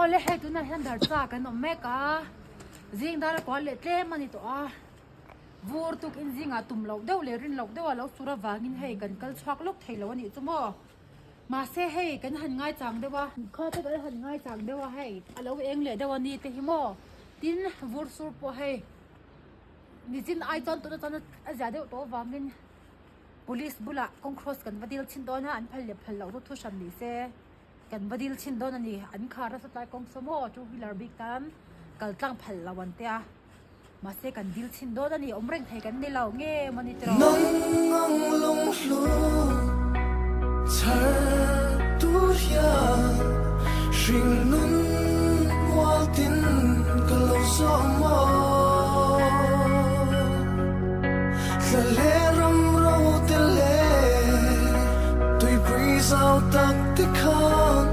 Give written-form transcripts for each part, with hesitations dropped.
ole he tu na han darcha kan omeka zing dar ko le tle mani to a vur tuk in zinga tum lo deuh le rin lo deuh lo sura wangin hei kan kal chhuak lok theilo ani chumo ma se hei kan han ngai chang dewa kha te kan han ngai chang dewa hei alo eng le dewa ni te himo tin vur sur po hei ni chin ai chon tu chon a ja deuh to wangin police bula kong cross kan vadil chin dona an phal le phal lo to thu sam ni se kan vadil chin dona ni an khara sa tai kong somo two wheeler big tan kal tlang phal lawan te a mà sẽ cần deal xin đó ni ông rèn thấy cần đi lâu nghe mà đi trò nông lung lu thở tu ya sinh nun hoa tin cả lâu gió mơ giờ lẽ râm râu tê lệ tôi quý sao tắc tích khang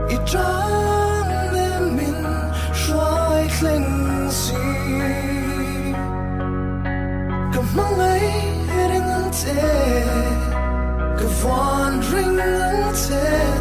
ít trắng em mình xoay kling mong ấy ring anh thế cái vòn ring anh thế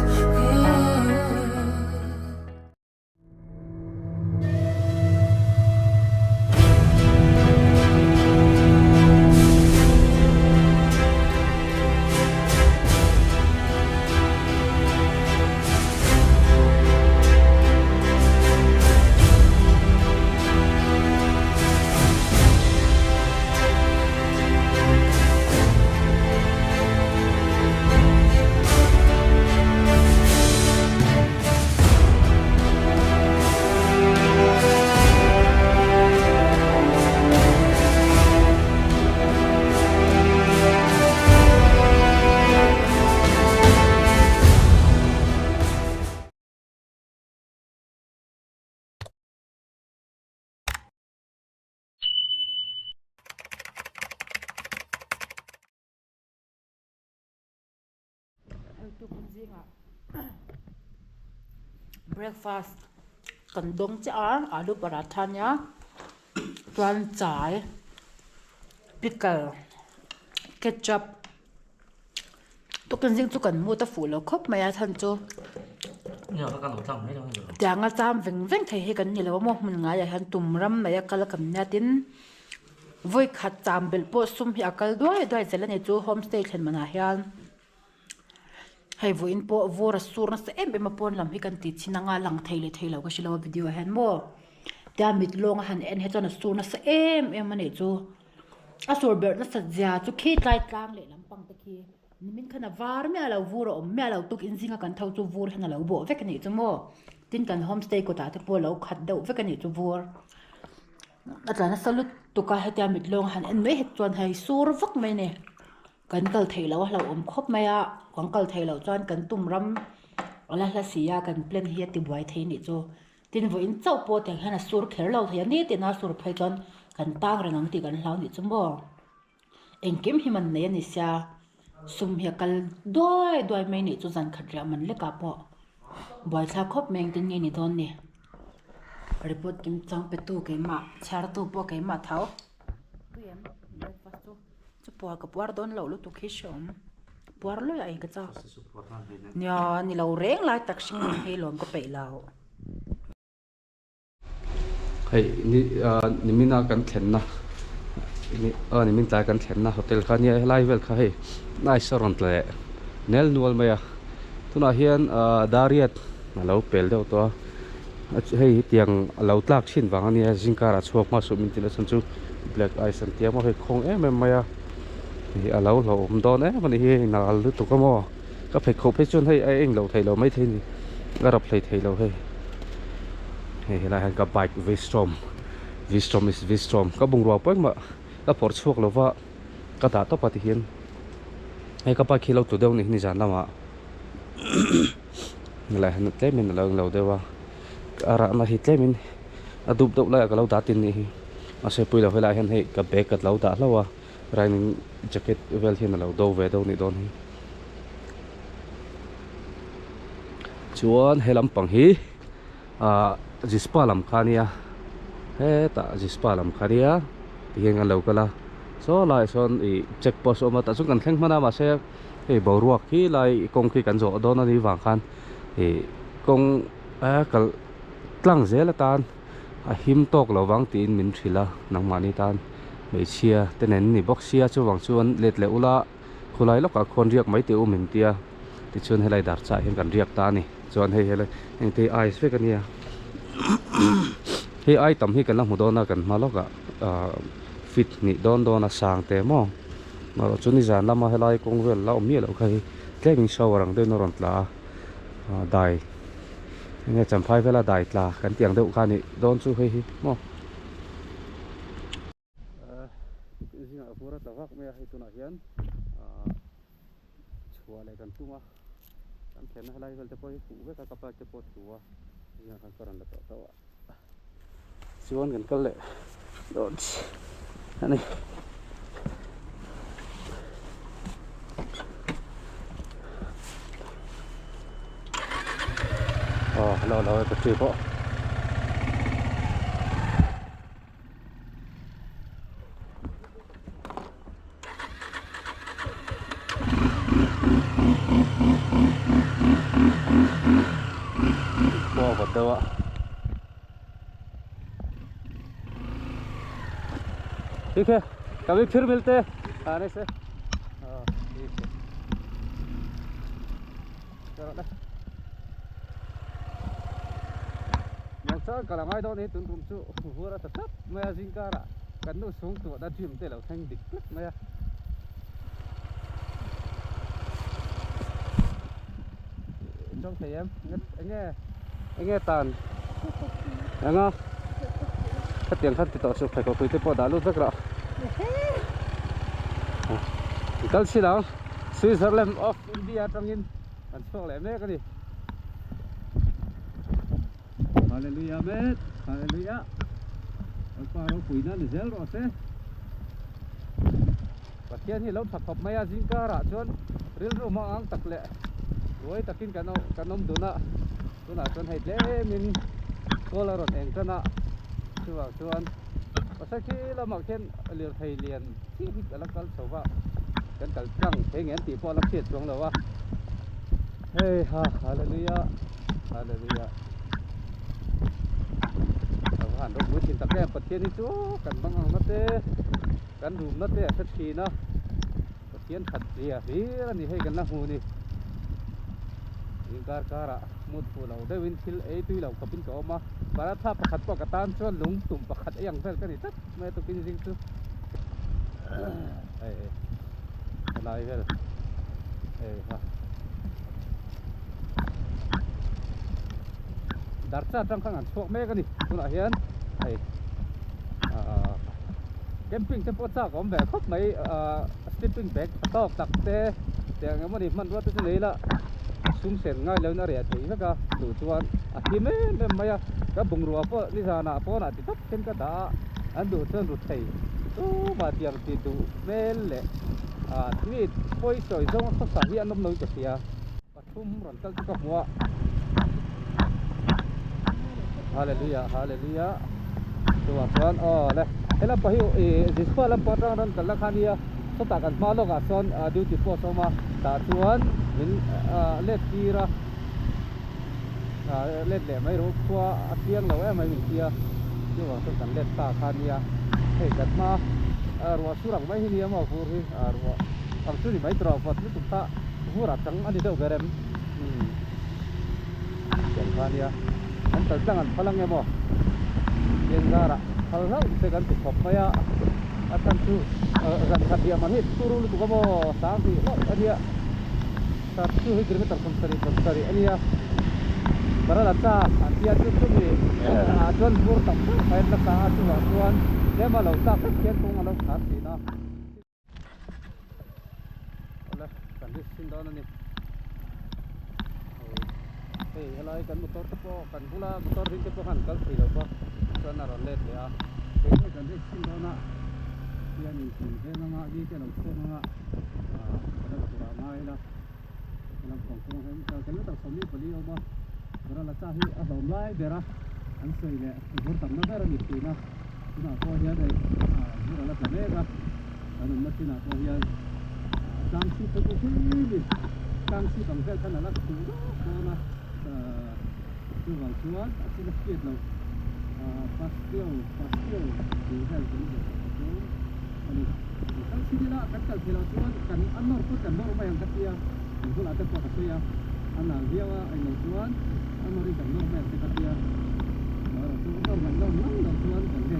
breakfast cần đông chả alu paratha nhá toàn trái pickle ketchup tôi cần riêng tôi cần mua ta phủ lẩu khóc mày thân cho nhiều các lẩu thầm đấy đâu chẳng là tam vinh vinh thấy cái gì là một mình ngay là tùm râm mày cái là cầm nhà tin vui khát tam bel po sum hi akal đôi sẽ là này chú homestay trên mà hiền hay vui in po vora sur na em mà pon làm hi kanti chinanga lang thei lo ko shilo video han mo ta mit long han en he chona sur na em mane chu a sur ber na sa ja chu khi tlai tlang le lampang te khi min khana var me alo vura om me alo tuk in zinga kan thau chu vur han alo bo vek ni chu mo tin kan homestay ko ta te po lo khat do vek ni chu vur atla na salut to ka he ta mit long han en me het chon hai sur vak me ne kan kal theilo lo om khop maya kwang kal theilo chuan kan tumram ala hla sia kan plan hi ti buai thei ni chu tin vo in chau po te hana sur kher lo thei ni te na sur phai chuan kan tang rang ti kan hlau ni chu mo engkem hi man ne ni sia sum hi kal doi mai ni chu zan khatra man le ka po buai thla khop meng tin ni don ni report kim chang pe tu ke ma char tu po ke ma thau tu em breakfast tu puar ka puar don lo lutuk hi shom puar lo ai ka cha nya ni lo reng lai tak sing he lom ko pe lao hei ni mina kan thlen na ni min ta kan thlen na hotel kha ni lai vel kha hei nai restaurant le nel nual maya tuna hian dariat na lo pel deuh to hei tiang lo tlak thin wang ani jingkara chhuak ma su min tin chan chu black ice an tiam hei khong maya thì alo lo om don mà đi nào lutuk mo các phải khâu phải chôn hay anh lâu thầy lâu mấy thế này gà rập thầy lâu hay là hàng cái bike Vistrom is Vistrom các bung ruột bớt mà các port suộc lâu vợ các đá tóc bát hiền hay các bike lâu tụi đâu này ni dàn lắm ạ lại hàng tết mình lâu đâu à ara mà hít tết mình đục đục lại cái lâu đá tin này mà sẽ bùi lâu phải lại hàng hay cái bè cái lâu đá lâu à running jacket vel hian lo do ve do ni don hi chuan helam pang hi jispa lam khania he ta jispa lam khania hian an lo kala so lai son I checkpost oma ta chung kan thleng mana ma se he boruak hi lai kong khi kan zo don ani wang khan he kong kal tlang zela tan a him tok lo wang tin min thila nangmani tan mei chia tenen ni boxia chu wang chuan let le ula khulai loka khon riak mai te u min tia ti chuan helai darcha hian kan riak ta ni chuan hei helai eng te ice fe kan nia hei ai tam hi kan la mu dona kan maloka fit ni don a sang te mo ma chu ni zan lama helai kong vel la mi lo khai tleming shower ang de noron tla dai nghe chăm phai vela dai tla kan tiang deuh kha ni don chu hei hi mo zinga pura tawak me hai tuna hian chhuah le kan tunga kan thlen halai vel te poi pu ve ka kapal te po chhuah zinga kan karan la to tawa chuan kan kal le don ani lo cái tri po po vật đâu ạ ठीक है कभी फिर मिलते हैं आने से ठीक है चलो đây yang sa kalangai do ni tun tum chu hura ta tap ma jingkara kan no sung tu da thim te lo thang dik ma ya trong thầy em nghe tàn nghe cái tiếng khát thì tổ chức phải có quý thế bỏ đá luôn rất rõ cái gì đó Switzerland of India trong in anh xuống lại mấy cái gì Hallelujah mate Hallelujah apa lo puina ni zel ro se patian hi lo thap thap maya jingkara chon ril ro ma ang tak le roi takin kanom duna tuna chon hai le min kola ron eng kana chuan pasaki la mak chen lir thei lian hi ala kal sowa kan kal chang hengen ti po la phet chuang lo wa hey ha hallelujah hallelujah hàn đông mũi thìn tắc em bật thiên đi chú cần băng hàng nó tê cần rùm nó tê thật kỳ nó bật thiên thật gì à phí là gì hay cần là hù nè những car à một phụ lầu đây bên phía ấy tuy lầu có bên chỗ mà bà đã tháp bạc bạc tan cho lúng tụm bạc hạt ấy cái này tất mẹ tôi kinh riêng chứ lại về ha Darcha trong khang Chhuah me cái này tuna hian ai camping te pot sa kom ve khop mai sleeping bag tok tak te tiang mani man ro te nei la sum sen ngai lo na re thei ka tu chuan a hi me maya ka bung ro po ni sa na po na ti tak ken ka da an du chen ru thei tu ma tiang ti du vel le tweet poi soi zong sa sa hi anom noi ka sia pathum ron kal ka hua Hallelujah, hallelujah. Tuan le. Ela pahiu dispa lam patang ran kalakhania so ta kan malo ga son duty po so ma ta chuan min let tira let le mai ro kwa atiang lo mai min tia chuan so kan let ta khania hei kat ma ro surang mai hi ni ma fur hi ro ang chu ni mai tro pat tu ta hura chang ani do garem kan khania anh tự tăng anh phalang em mo yên ra ra phalang sẽ gần tụt maya anh tu gần gần dia mana turu lu tu mo sang ti anh dia 1 kilometer konsari anh dia bara cha anh dia tu ni chuan bur tam phải là sa chuan để mà lâu ta phát triển cũng lâu phát triển đó là cần đi xin đó nè helai kan motor tepo kan pula motor ring tepo kan kal theilova sana ron let ya ke kan rik sin dona ya ni sin ke na ma di ke lo so na kada pura mai la lam kong kong hem kan ta somi pali oba bara la cha hi a dom lai bera an soi le bor tam na bera ni tina tuna ko hian dai bura la ta le ga an na tina ko hian dam si to ko hi ni dam si tam vel kan la tu na tu vào chuan a xin kiệt lo pastel di hel kan de tu ani kan sidila kan kal thela chuan kan anor put kan nor mai ang katia tu la ta ko ka ya ana hiawa ai lo chuan anori kan nor mai te katia mara tu nor man lo chuan kan de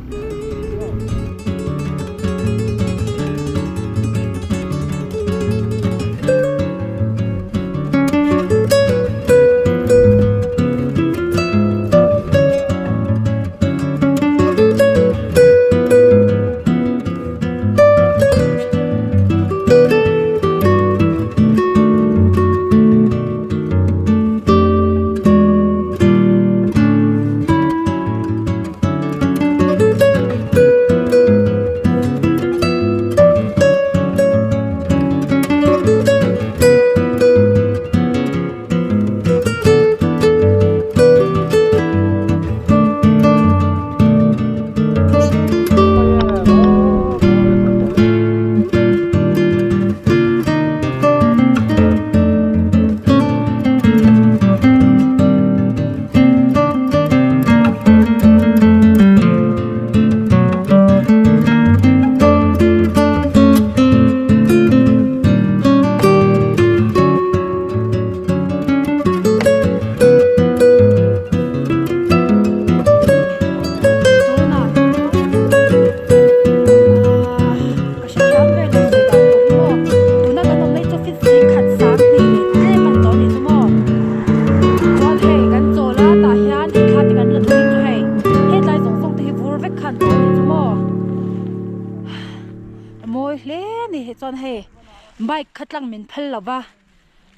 bike khatlang min phel lawa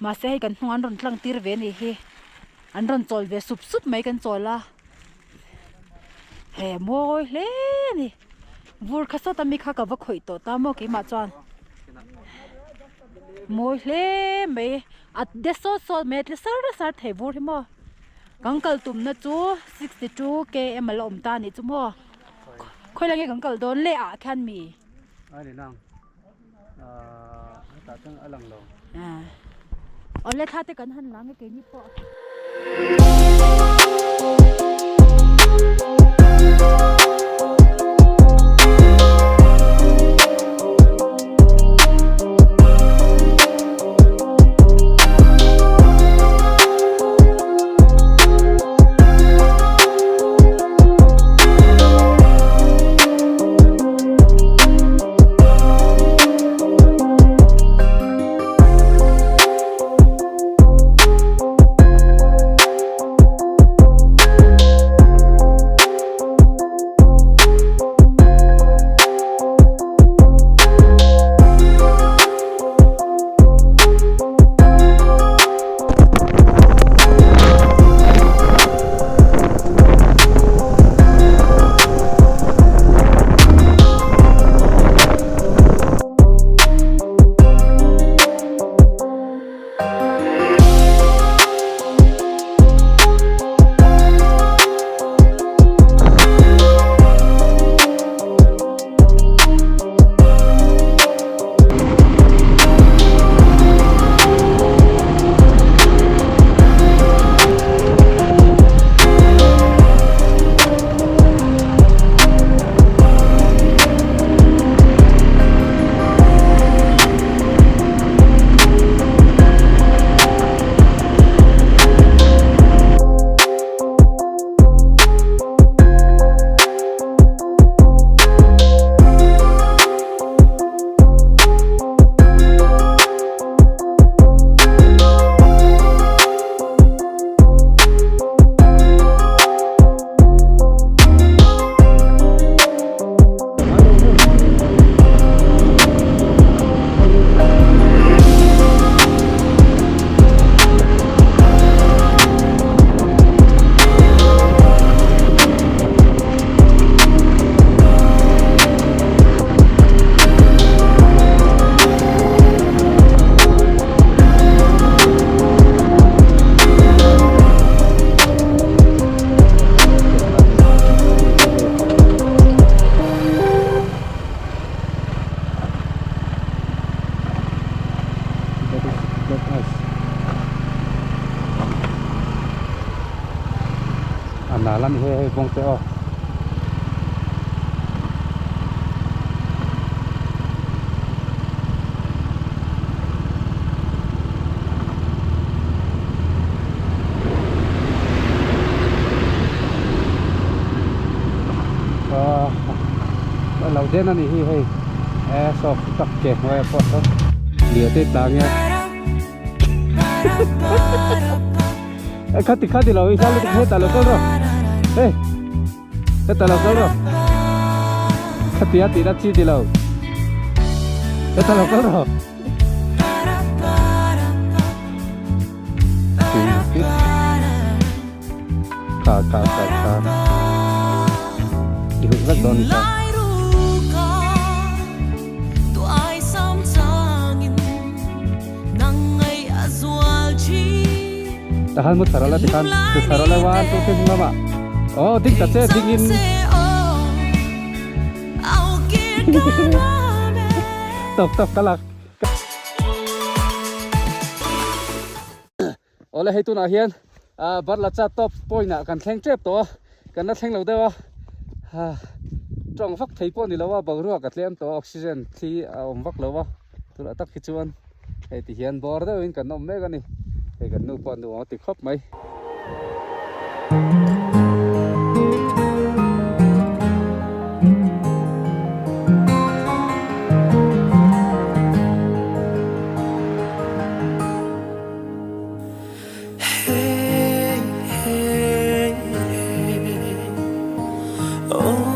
ma se kan hnuan ron tlang tir ve ni hi an ron chol ve sup sup mai kan chola he moi hle ni vur khasa ta mi kha ka va khoi to ta mo ki ma chuan moi hle me at de so me tle sar the vur hi mo gangkal tum na chu 62 km alom ta ni chu mo khoi lange gangkal don le a khan mi ai nang ta tang alang lo ole thate kan han lang ke ni po nà lăn he bông teo lâu đến anh hi hay sọc tắc kẹt ngoài phố đó liều tết tàng nha khát thì lâu sao hết ta lâu rồi hey hết ta lâu rồi khát thì đã chi thì lâu hết ta lâu rồi cả đi hướng rất đòn sao tahan mo sarala tikan tu sarala wan tu ke mama oh dik ta se dingin top kalak ole hei tu na hian bar la cha top point na kan thleng trep to kan na thleng lo dewa trong vak thei po ni lawa bangru ka tlem to oxygen thi om vak lawa tu la tak hi chuan hei ti hian bor de in kan nom me ga ni hei kan nu pon nu ti khop mai Oh